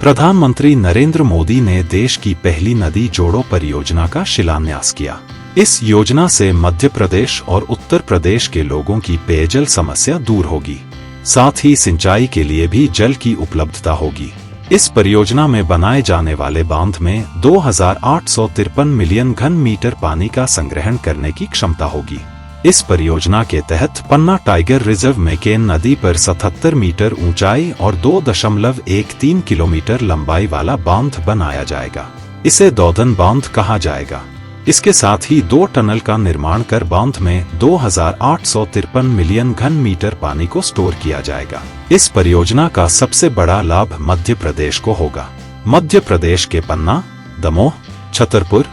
प्रधानमंत्री नरेंद्र मोदी ने देश की पहली नदी जोड़ो परियोजना का शिलान्यास किया। इस योजना से मध्य प्रदेश और उत्तर प्रदेश के लोगों की पेयजल समस्या दूर होगी, साथ ही सिंचाई के लिए भी जल की उपलब्धता होगी। इस परियोजना में बनाए जाने वाले बांध में 2853 मिलियन घन मीटर पानी का संग्रहण करने की क्षमता होगी। इस परियोजना के तहत पन्ना टाइगर रिजर्व में केन नदी पर 77 मीटर ऊंचाई और 2.13 किलोमीटर लंबाई वाला बांध बनाया जाएगा। इसे दौधन बांध कहा जाएगा। इसके साथ ही 2 टनल का निर्माण कर बांध में 2853 मिलियन घन मीटर पानी को स्टोर किया जाएगा। इस परियोजना का सबसे बड़ा लाभ मध्य प्रदेश को होगा। मध्य प्रदेश के पन्ना, दमोह, छतरपुर,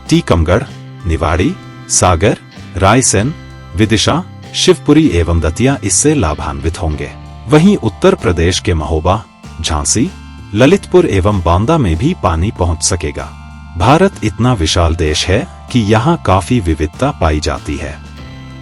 टीकमगढ़, निवाड़ी, सागर, रायसेन, विदिशा, शिवपुरी एवं दतिया इससे लाभान्वित होंगे। वहीं उत्तर प्रदेश के महोबा, झांसी, ललितपुर एवं बांदा में भी पानी पहुंच सकेगा। भारत इतना विशाल देश है कि यहाँ काफी विविधता पाई जाती है।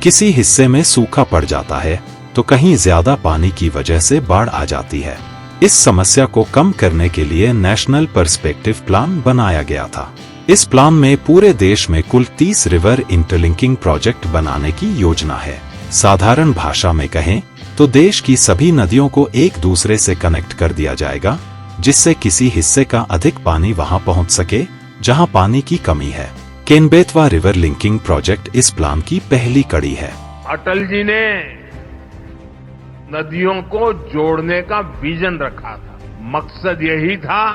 किसी हिस्से में सूखा पड़ जाता है तो कहीं ज्यादा पानी की वजह से बाढ़ आ जाती है। इस समस्या को कम करने के लिए नेशनल पर्सपेक्टिव प्लान बनाया गया था। इस प्लान में पूरे देश में कुल 30 रिवर इंटरलिंकिंग प्रोजेक्ट बनाने की योजना है। साधारण भाषा में कहें तो देश की सभी नदियों को एक दूसरे से कनेक्ट कर दिया जाएगा, जिससे किसी हिस्से का अधिक पानी वहां पहुंच सके जहां पानी की कमी है। केन-बेतवा रिवर लिंकिंग प्रोजेक्ट इस प्लान की पहली कड़ी है। अटल जी ने नदियों को जोड़ने का विजन रखा था। मकसद यही था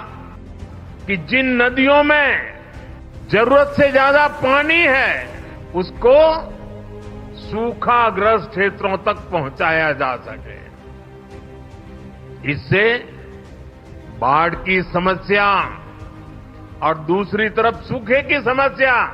कि जिन नदियों में जरूरत से ज्यादा पानी है उसको सूखाग्रस्त क्षेत्रों तक पहुंचाया जा सके। इससे बाढ़ की समस्या और दूसरी तरफ सूखे की समस्या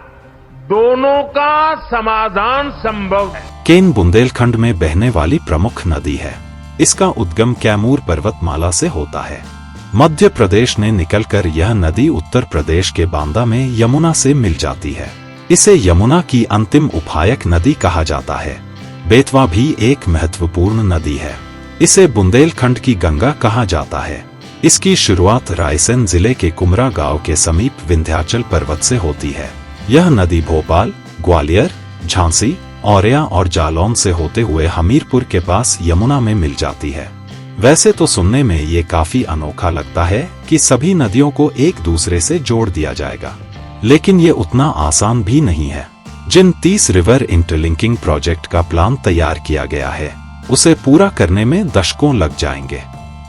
दोनों का समाधान संभव है। केन बुंदेलखंड में बहने वाली प्रमुख नदी है। इसका उद्गम कैमूर पर्वतमाला से होता है। मध्य प्रदेश ने निकलकर यह नदी उत्तर प्रदेश के बांदा में यमुना से मिल जाती है। इसे यमुना की अंतिम उपहायक नदी कहा जाता है। बेतवा भी एक महत्वपूर्ण नदी है। इसे बुंदेलखंड की गंगा कहा जाता है। इसकी शुरुआत रायसेन जिले के कुमरा गांव के समीप विंध्याचल पर्वत से होती है। यह नदी भोपाल, ग्वालियर, झांसी, औरैया और जालौन से होते हुए हमीरपुर के पास यमुना में मिल जाती है। वैसे तो सुनने में ये काफी अनोखा लगता है कि सभी नदियों को एक दूसरे से जोड़ दिया जाएगा, लेकिन ये उतना आसान भी नहीं है। जिन 30 रिवर इंटरलिंकिंग प्रोजेक्ट का प्लान तैयार किया गया है, उसे पूरा करने में दशकों लग जाएंगे।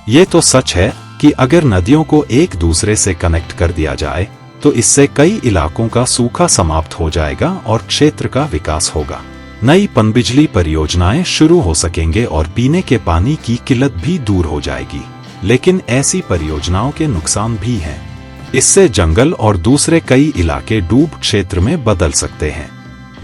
ये तो सच है कि अगर नदियों को एक दूसरे से कनेक्ट कर दिया जाए तो इससे कई इलाकों का सूखा समाप्त हो जाएगा और क्षेत्र का विकास होगा। नई पनबिजली परियोजनाएं शुरू हो सकेंगे और पीने के पानी की किल्लत भी दूर हो जाएगी। लेकिन ऐसी परियोजनाओं के नुकसान भी हैं। इससे जंगल और दूसरे कई इलाके डूब क्षेत्र में बदल सकते हैं।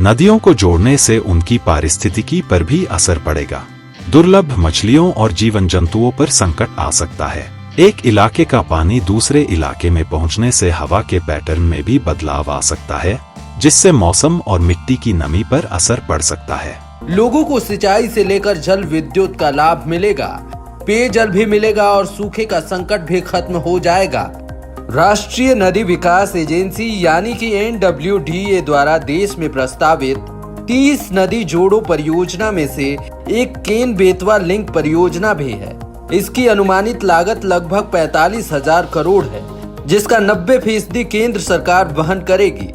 नदियों को जोड़ने से उनकी पारिस्थितिकी पर भी असर पड़ेगा। दुर्लभ मछलियों और जीवन जंतुओं पर संकट आ सकता है। एक इलाके का पानी दूसरे इलाके में पहुंचने से हवा के पैटर्न में भी बदलाव आ सकता है, जिससे मौसम और मिट्टी की नमी पर असर पड़ सकता है। लोगों को सिंचाई से लेकर जल विद्युत का लाभ मिलेगा, पेयजल भी मिलेगा और सूखे का संकट भी खत्म हो जाएगा। राष्ट्रीय नदी विकास एजेंसी यानी कि NWDA द्वारा देश में प्रस्तावित 30 नदी जोड़ो परियोजना में से एक केन बेतवा लिंक परियोजना भी है। इसकी अनुमानित लागत लगभग 45,000 करोड़ है, जिसका 90% केंद्र सरकार वहन करेगी।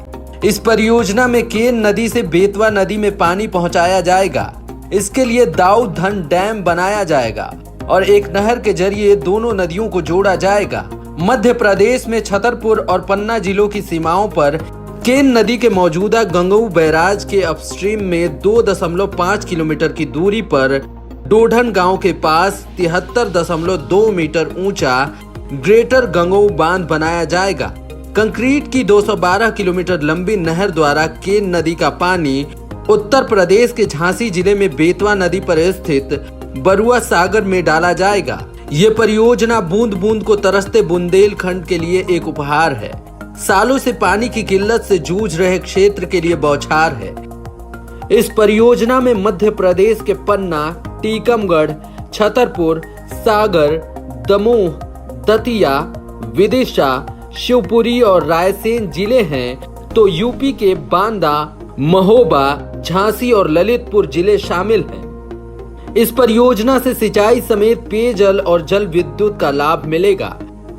इस परियोजना में केन नदी से बेतवा नदी में पानी पहुंचाया जाएगा। इसके लिए दाऊदधन डैम बनाया जाएगा और एक नहर के जरिए दोनों नदियों को जोड़ा जाएगा। मध्य प्रदेश में छतरपुर और पन्ना जिलों की सीमाओं पर केन नदी के मौजूदा गंगऊ बैराज के अपस्ट्रीम में 2.5 किलोमीटर की दूरी पर डोढन गांव के पास 73.2 मीटर ऊंचा ग्रेटर गंगऊ बांध बनाया जाएगा। कंक्रीट की 212 किलोमीटर लंबी नहर द्वारा केन नदी का पानी उत्तर प्रदेश के झांसी जिले में बेतवा नदी पर स्थित बरुआ सागर में डाला जाएगा। ये परियोजना बूंद बूंद को तरसते बुंदेलखंड के लिए एक उपहार है। सालों से पानी की किल्लत से जूझ रहे क्षेत्र के लिए बौछार है। इस परियोजना में मध्य प्रदेश के पन्ना, टीकमगढ़, छतरपुर, सागर, दमोह, दतिया, विदिशा, शिवपुरी और रायसेन जिले हैं तो यूपी के बांदा, महोबा, झांसी और ललितपुर जिले शामिल हैं। इस परियोजना से सिंचाई समेत पेयजल और जल विद्युत का लाभ मिलेगा।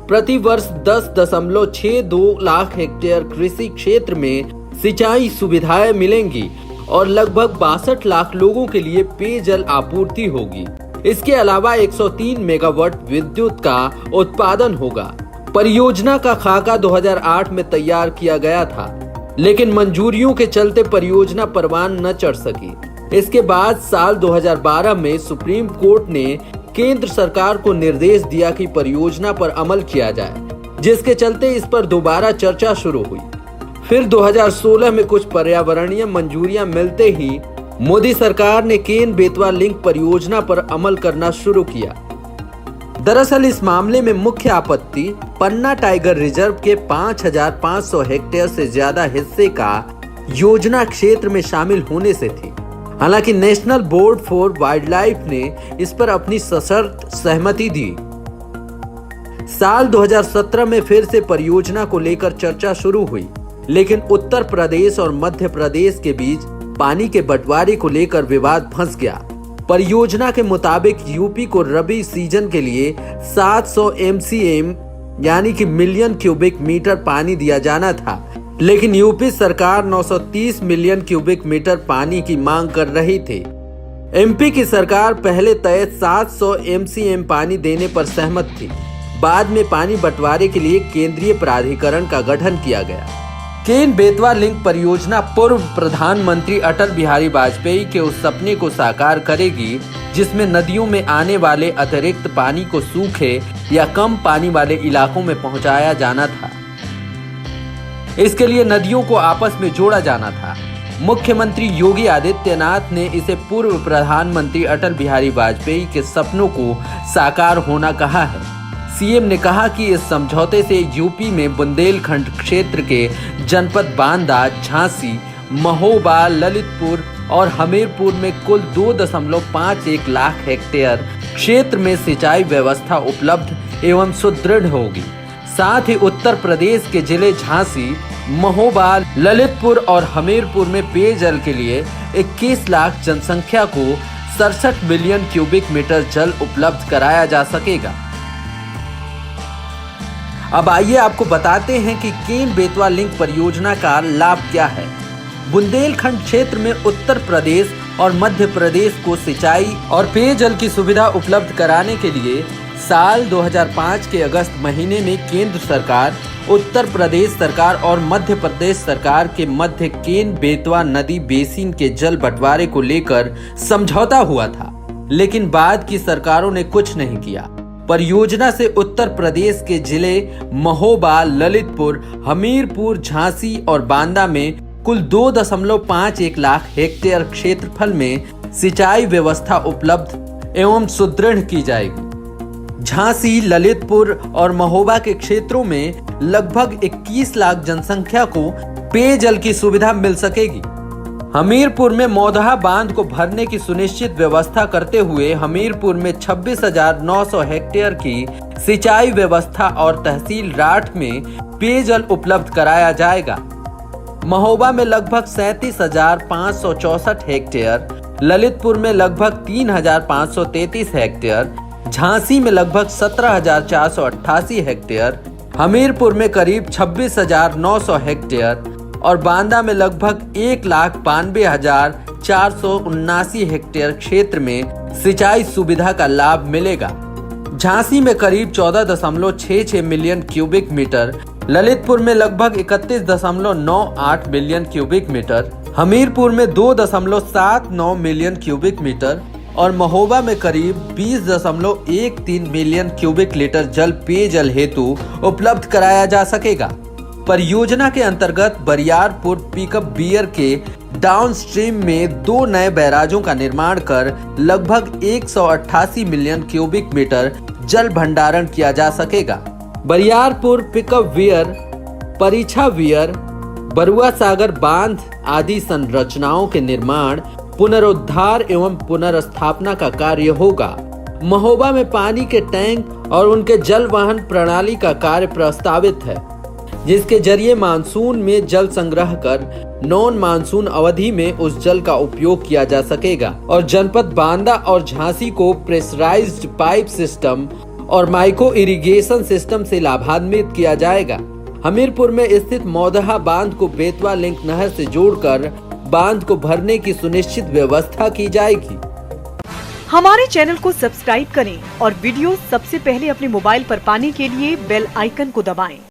प्रति वर्ष 10.62 लाख हेक्टेयर कृषि क्षेत्र में सिंचाई सुविधाएं मिलेंगी और लगभग 62 लाख लोगों के लिए पेयजल आपूर्ति होगी। इसके अलावा 103 मेगावाट विद्युत का उत्पादन होगा। परियोजना का खाका 2008 में तैयार किया गया था, लेकिन मंजूरियों के चलते परियोजना परवान न चढ़ सकी। इसके बाद साल 2012 में सुप्रीम कोर्ट ने केंद्र सरकार को निर्देश दिया कि परियोजना पर अमल किया जाए, जिसके चलते इस पर दोबारा चर्चा शुरू हुई। फिर 2016 में कुछ पर्यावरणीय मंजूरियां मिलते ही मोदी सरकार ने केन बेतवा लिंक परियोजना पर अमल करना शुरू किया। दरअसल इस मामले में मुख्य आपत्ति पन्ना टाइगर रिजर्व के 5,500 हेक्टेयर से ज्यादा हिस्से का योजना क्षेत्र में शामिल होने से थी। हालांकि national board for wild life ने इस पर अपनी सशर्त सहमति दी। साल 2017 में फिर से परियोजना को लेकर चर्चा शुरू हुई, लेकिन उत्तर प्रदेश और मध्य प्रदेश के बीच पानी के बंटवारे को लेकर विवाद फंस गया। परियोजना के मुताबिक यूपी को रबी सीजन के लिए 700 MCM यानी कि मिलियन क्यूबिक मीटर पानी दिया जाना था, लेकिन यूपी सरकार 930 मिलियन क्यूबिक मीटर पानी की मांग कर रही थी। एमपी की सरकार पहले तय 700 MCM पानी देने पर सहमत थी। बाद में पानी बंटवारे के लिए केंद्रीय प्राधिकरण का गठन किया गया। केन बेतवा लिंक परियोजना पूर्व प्रधानमंत्री अटल बिहारी वाजपेयी के उस सपने को साकार करेगी जिसमें नदियों में आने वाले अतिरिक्त पानी को सूखे या कम पानी वाले इलाकों में पहुंचाया जाना था। इसके लिए नदियों को आपस में जोड़ा जाना था। मुख्यमंत्री योगी आदित्यनाथ ने इसे पूर्व प्रधानमंत्री अटल बिहारी वाजपेयी के सपनों को साकार होना कहा है। सीएम ने कहा कि इस समझौते से यूपी में बुंदेलखंड क्षेत्र के जनपद बांदा, झांसी, महोबा, ललितपुर और हमीरपुर में कुल 2.51 लाख हेक्टेयर क्षेत्र में सिंचाई व्यवस्था उपलब्ध एवं सुदृढ़ होगी। साथ ही उत्तर प्रदेश के जिले झांसी, महोबा, ललितपुर और हमीरपुर में पेयजल के लिए 21 लाख जनसंख्या को 67 मिलियन क्यूबिक मीटर जल उपलब्ध कराया जा सकेगा। अब आइए आपको बताते हैं कि केन बेतवा लिंक परियोजना का लाभ क्या है। बुंदेलखंड क्षेत्र में उत्तर प्रदेश और मध्य प्रदेश को सिंचाई और पेयजल की सुविधा उपलब्ध कराने के लिए साल 2005 के अगस्त महीने में केंद्र सरकार, उत्तर प्रदेश सरकार और मध्य प्रदेश सरकार के मध्य केन बेतवा नदी बेसिन के जल बंटवारे को लेकर समझौता हुआ था, लेकिन बाद की सरकारों ने कुछ नहीं किया। परियोजना से उत्तर प्रदेश के जिले महोबा, ललितपुर, हमीरपुर, झांसी और बांदा में कुल 2.51 लाख हेक्टेयर क्षेत्रफल में सिंचाई व्यवस्था उपलब्ध एवं सुदृढ़ की जाएगी। झांसी, ललितपुर और महोबा के क्षेत्रों में लगभग 21 लाख जनसंख्या को पेयजल की सुविधा मिल सकेगी। हमीरपुर में मौदहा बांध को भरने की सुनिश्चित व्यवस्था करते हुए हमीरपुर में 26,900 हेक्टेयर की सिंचाई व्यवस्था और तहसील राठ में पेयजल उपलब्ध कराया जाएगा। महोबा में लगभग 37,564 हेक्टेयर, ललितपुर में लगभग 3,533 हेक्टेयर, झांसी में लगभग 17,488 हेक्टेयर, हमीरपुर में करीब 26,900 हेक्टेयर और बांदा में लगभग 1,92,479 हेक्टेयर क्षेत्र में सिंचाई सुविधा का लाभ मिलेगा। झांसी में करीब 14.66 मिलियन क्यूबिक मीटर, ललितपुर में लगभग 31.98 मिलियन क्यूबिक मीटर, हमीरपुर में 2.79 मिलियन क्यूबिक मीटर और महोबा में करीब 20.13 मिलियन क्यूबिक लीटर जल पेयजल हेतु उपलब्ध कराया जा सकेगा। परियोजना के अंतर्गत बरियारपुर पिकअप बियर के डाउनस्ट्रीम में 2 नए बैराजों का निर्माण कर लगभग 188 मिलियन क्यूबिक मीटर जल भंडारण किया जा सकेगा। बरियारपुर पिकअप बियर, परीक्षा बियर, बरुआ सागर बांध आदि संरचनाओं के निर्माण, पुनरुद्धार एवं पुनर्स्थापना का कार्य होगा महोबा में पानी के टैंक और उनके जल वहन प्रणाली का कार्य प्रस्तावित है, जिसके जरिए मानसून में जल संग्रह कर नॉन मानसून अवधि में उस जल का उपयोग किया जा सकेगा और जनपद बांदा और झांसी को प्रेशराइज्ड पाइप सिस्टम और माइक्रो इरिगेशन सिस्टम से लाभान्वित किया जाएगा। हमीरपुर में स्थित मौदहा बांध को बेतवा लिंक नहर से जोड़कर बांध को भरने की सुनिश्चित व्यवस्था की जाएगी। हमारे चैनल को सब्सक्राइब करें और वीडियो सबसे पहले अपने मोबाइल पर पाने के लिए बेल आइकन को दबाएं।